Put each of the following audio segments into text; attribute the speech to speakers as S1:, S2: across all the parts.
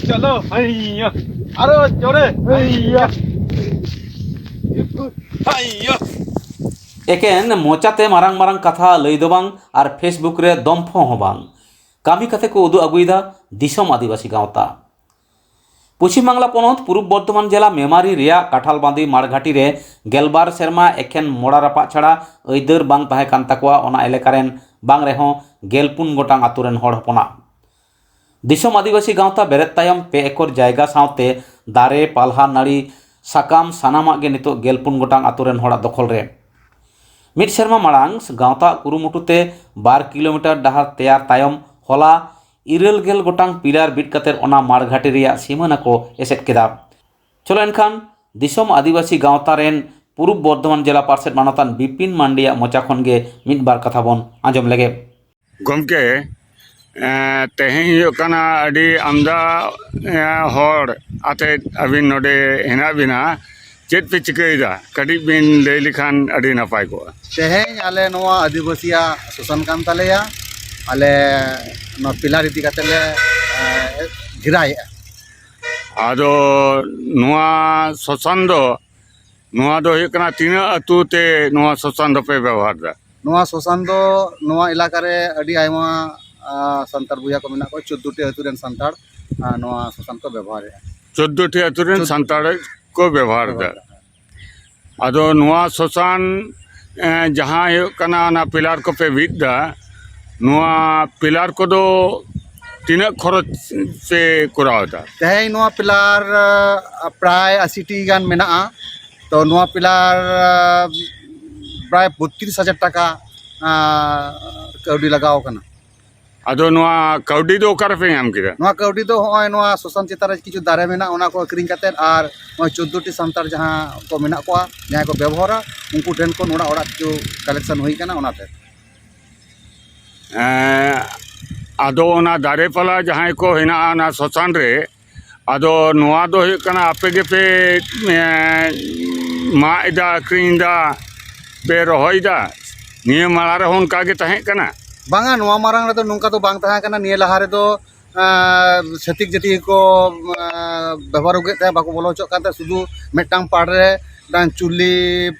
S1: चलो हैया आरो जोरे हैया हैया
S2: एकेन मोचाते मारंग मारंग कथा लई दो बांग और फेसबुक रे दम्फो हो बांग कामी कथे को उदु अगुइदा दिसम आदिवासी गावता पश्चिम बांगला पनत पूर्व बर्धमान जिला मेमारी रिया काठालबांदी मारघाटी रे गेलबार सेरमा एकेन मोड़ा रापा छाड़ा ऐदर बांग ताहे कान ताकुआ ओना एलेकारेन बांग रेहों गेलपुन गोटांग आतुरेन हड़ हपना दिसम आदिवासी गावता बेरेत तायम 2 एकर जायगा सावते दारे पाल्हा नाड़ी साकाम सानामाग गे नितो गेलपुन गोटांग आतुरेन हड़ा दखल रे मिड सेरमा माड़ांग गावता कुरुमुटुते 2 किलोमीटर डाहार तैयार तायम होला 90 गोटांग पिलार बिट कतेर ओना मारघाटी रिया सीमाना को एसेट केदा चलो एनखान दिसम आदिवासी गावता रेन पूर्व बर्धमान जिला पार्षद मानतान बिपिन मांडिया मोचा खन गे मिड बार कथा बोन आंजम लेगे
S3: गमके तेहें हुयुकना अडी आमदा हर आते अबिन नोडे हेना बिना चेत पे चिकैदा कडी बिन लई लिखान अडी नपाय को
S4: तेहें आले नोआ आदिवासिया शोषण कान तालेया आले नो पिलार इदी कातेले घिराय
S3: आदो नोआ शोषण दो नोआ दो हुयुकना तीना अतु ते नोआ शोषण दो पे व्यवहार दा
S4: नोआ शोषण दो नोआ इलाका रे अडी आयमा संतार बुया को मेना को 14 टी अतु रेन संतार नोआ शोषण को व्यवहार
S3: 14 टी अतु रेन संतार को व्यवहार दा आदो नोआ शोषण जहां हुयुकना ना पिलार को पे विद दा नोआ पिलार को दो तीना खरच से करावदा
S4: तेहें नोआ पिलार प्राय 80 टी गान मेना तो नोआ पिलार प्राय 32,000 टाका कौडी लगाव कना
S3: आदो नोआ कौडी दो ओकर पे नाम किदा
S4: नोआ कौडी दो होय नोआ शोषण चितार किछु दारे मेना ओना को अक्रिंग काते आर 14 टी संतार जहां को मेना को जहां को व्यवहार उनको ठेन को नोड़ा ओड़ा जो कलेक्शन होई कना ओनाते
S3: आदो ओना दारे पला जहां को हेना ना शोषण रे आदो नोआ दो हुयुकना आपे गे पे मा इदा अक्रिंदा पे रोहइदा निये माला रे होन कागे तहे कना
S4: बांगा नोआ मारंग रे तो नोंका तो बांग तहा कना निये लहा रे तो छतिक जति को व्यवहार उगे ते बाको बोलो चोक काते सुदु मेटांग पाड़ रे डांग चुल्ली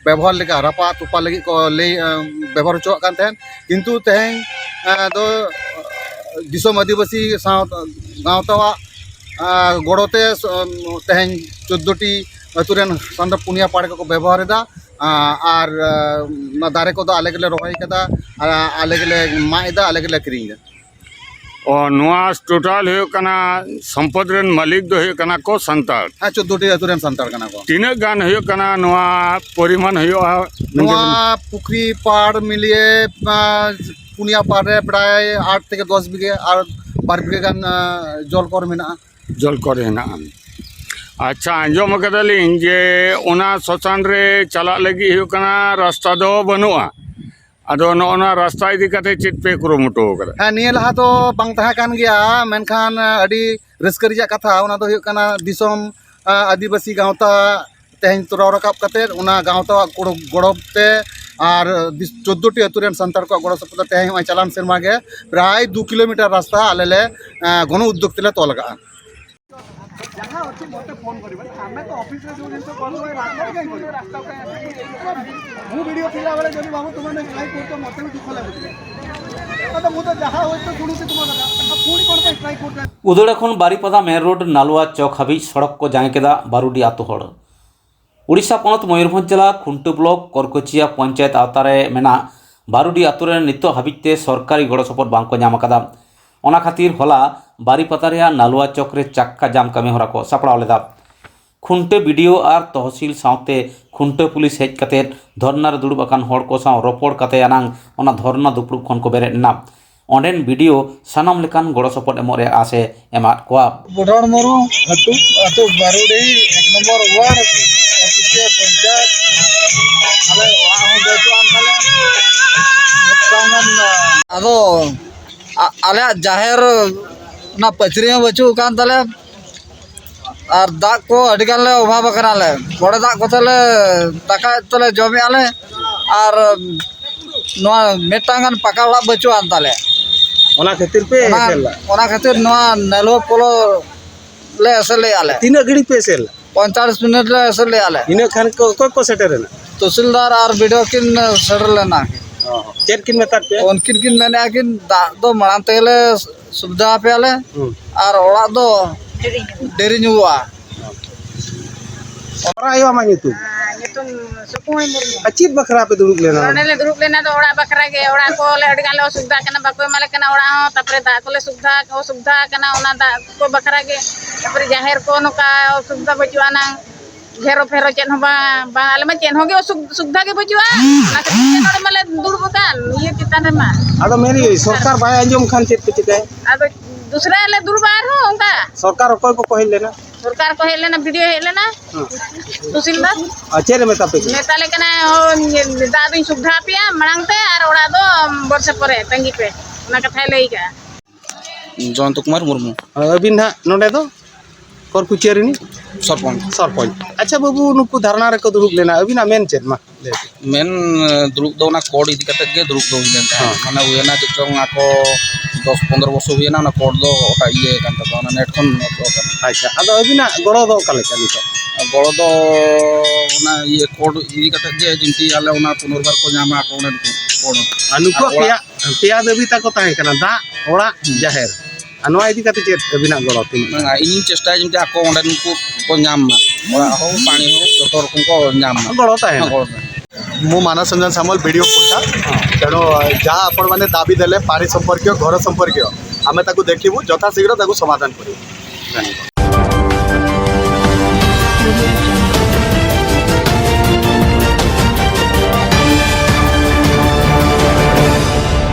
S4: व्यवहार लेका रापा तुपा लगी को ले व्यवहार चोक कान तहन किंतु तेहें दो दिसम आदिवासी गावतावा गड़ोते तेहें 14 टी अतुरेन संदर पुनिया पाड़ को व्यवहार दा आर ना दारे को आले गेले रोहई कदा आले गेले माइदा आले गेले क्रिंग
S3: और नोआ टोटल हुयुकना संपद रेन मालिक दो हुयुकना को संतार
S4: हाँ 14 टी अतुरेन संतार कना को
S3: तीना गान हुयुकना नोआ परिमाण हुयुआ
S4: नोआ पुखरी पाड़ मिलिए पुनिया पाड़ रे प्राय 8 থেকে 10 बिघे और 12 बिघे गान जल कर मेना
S3: जल कर हेना अच्छा आंजम कदालिन जे ओना शोषण रे चला लगी हुयुकना रास्ता दो बनुआ आदो नोना रास्ता इदी कते चित पे कुरुमुटो कदा
S4: हाँ निये लहा तो बांग तहा कान गया मेनखान अडी रस्का रिया कथा ओना दो हुयुकना दिसम आदिवासी गावता तेहें तोरा रकाब कते ओना गावता गड़बते और 14 टी अतुरेन संतार को गड़ो सपद तेहें चलान सेरमा गे प्राय 2 किलोमीटर रास्ता आलेले गण उद्योग तेले तोल लगा जहाँ अच्छी मत फोन करी आमे तो ऑफिस रे जो जिंस करू रास्ता काई करू रास्ता मु वीडियो फिला वाले जदी बाबू तुमने स्ट्राइक करतो मते भी दुख लागुची तो मु तो जहाँ होय तो सुनुसी तुम कथा पूरी कोन पे स्ट्राइक करतो
S2: उदड़ खन बारीपदा मेन रोड नालुआ चौक हाबी सड़क को जाए केदा बारुडी आतु हड़ उड़ीसा पनत मयूरभंज जिला खुंटू ब्लॉक करकोचिया पंचायत आवतारे मेना बारुडी आतुरे नितो हाबिते सरकारी गड़ो सपोर्ट बांग को नाम कदा ओना खातिर होला बारीपदा रे नालुआ चौक रे चक्का जाम कमी होरा को सापड़ाव लेदा खुंटे वीडियो और तहसील सावते खुंटे पुलिस हेज कते धरना रे दुड़ुब अकान हड़ को साव रोपड़ कते अनांग ओना धरना दुपुड़ खन को बेरे ना ओंडेन वीडियो सानाम लेकान गड़ो सपोर्ट एमो रे आसे एमात कोआ
S4: बुढ़ाड़ मोरो अतु अतु बारुडी 1 नंबर वार्ड करकोचिया पंचायत आले ओरा हो बेतु आनताले तांगन आदो आले जाहेर ना पचरी बचू कान ताले और दाग को अडिगान ले अभाव कराले बड़े दाग को तले दाका तले जमे आले और नोआ मेटांगन पका ओड़ा बचू आन ताले
S1: ओना खातिर पे
S4: ओना खातिर नोआ नलो पोलो
S5: ले असले आले
S1: तीन घड़ी पे सेल
S5: 45 मिनट ले असले आले
S1: इन खान को सेटरना
S5: तहसीलदार और वीडियो किन सडर लेना
S1: चेक किन मेता पे
S5: उनकिन किन मैंने किन दाग दो मांग तेले सुविधा पे आले और ओड़ा दो देरी नुआ
S1: और आयो मा नितु
S6: nyutum Sukui Murmu.
S1: अचीब बखरा पे दुरुक लेना
S6: Orang le durup lena do ora bakra ge ora ko le adi kan le sugda kana bakwe male kana ora ho tapre da ko le sugda kana ona da ko bakra ge tapre jahir ko no ka sugda bajuana घेरो ferro chain हो बा आले मा chain हो गे सुविधा के बजुआ ना के नोडे मले दुर बकान ये चितान रे मा
S1: आदो मेरी सरकार बाय अंजम खान चेत पे चिकाय
S6: आदो दूसरा ले दुर बार हो उनका
S1: सरकार कोई को कहल लेना
S6: सरकार को हेले ना वीडियो हेले ना तहसीलदार
S1: अच्छे रे मेता पे
S6: नेता ले कना दादी सुविधा पिया मणंगते और ओड़ा दो वर्ष परे तंगी पे ना कथा लेई का
S5: जयंत कुमार मुर्मू
S1: अबिन ना नोडे दो कर कुचेरनी
S5: सरपंच
S1: सरपंच अच्छा बाबू नुकु धारणा रे को दुरुक लेना अबिना मेन चेत मा
S5: मेन दुरुक दो ना कोड इदी कते गे दुरुक दो हिलेन माने हुएना जचों आको 10-15 वर्ष हुएना ना कोड दो ओटा इये कान तो ना नेट खन तो कान
S1: अच्छा अदो अबिना गड़ो दो काले काली तो
S5: गड़ो दो ना ये कोड इदी कते गे जिंती आले ओना पुनर्बार को नामा को कोड
S1: अनुको पिया देवी ता को ताहे कना दा ओड़ा जाहेर अनवा इदी कते चेत अबिना गड़ो तीन
S5: इन चेष्टा जिंती आको ओंडे नुकु को नाम ओड़ा हो पानी हो जतो रकम को नाम
S1: गड़ो ताहे
S4: मु मानस रंजन सामल वीडियो कोटा तेणु जहाँ आपण मैंने दाबी देले पानी संपर्क घर संपर्क आम देखू यथाशीघ्र समाधान करूँ।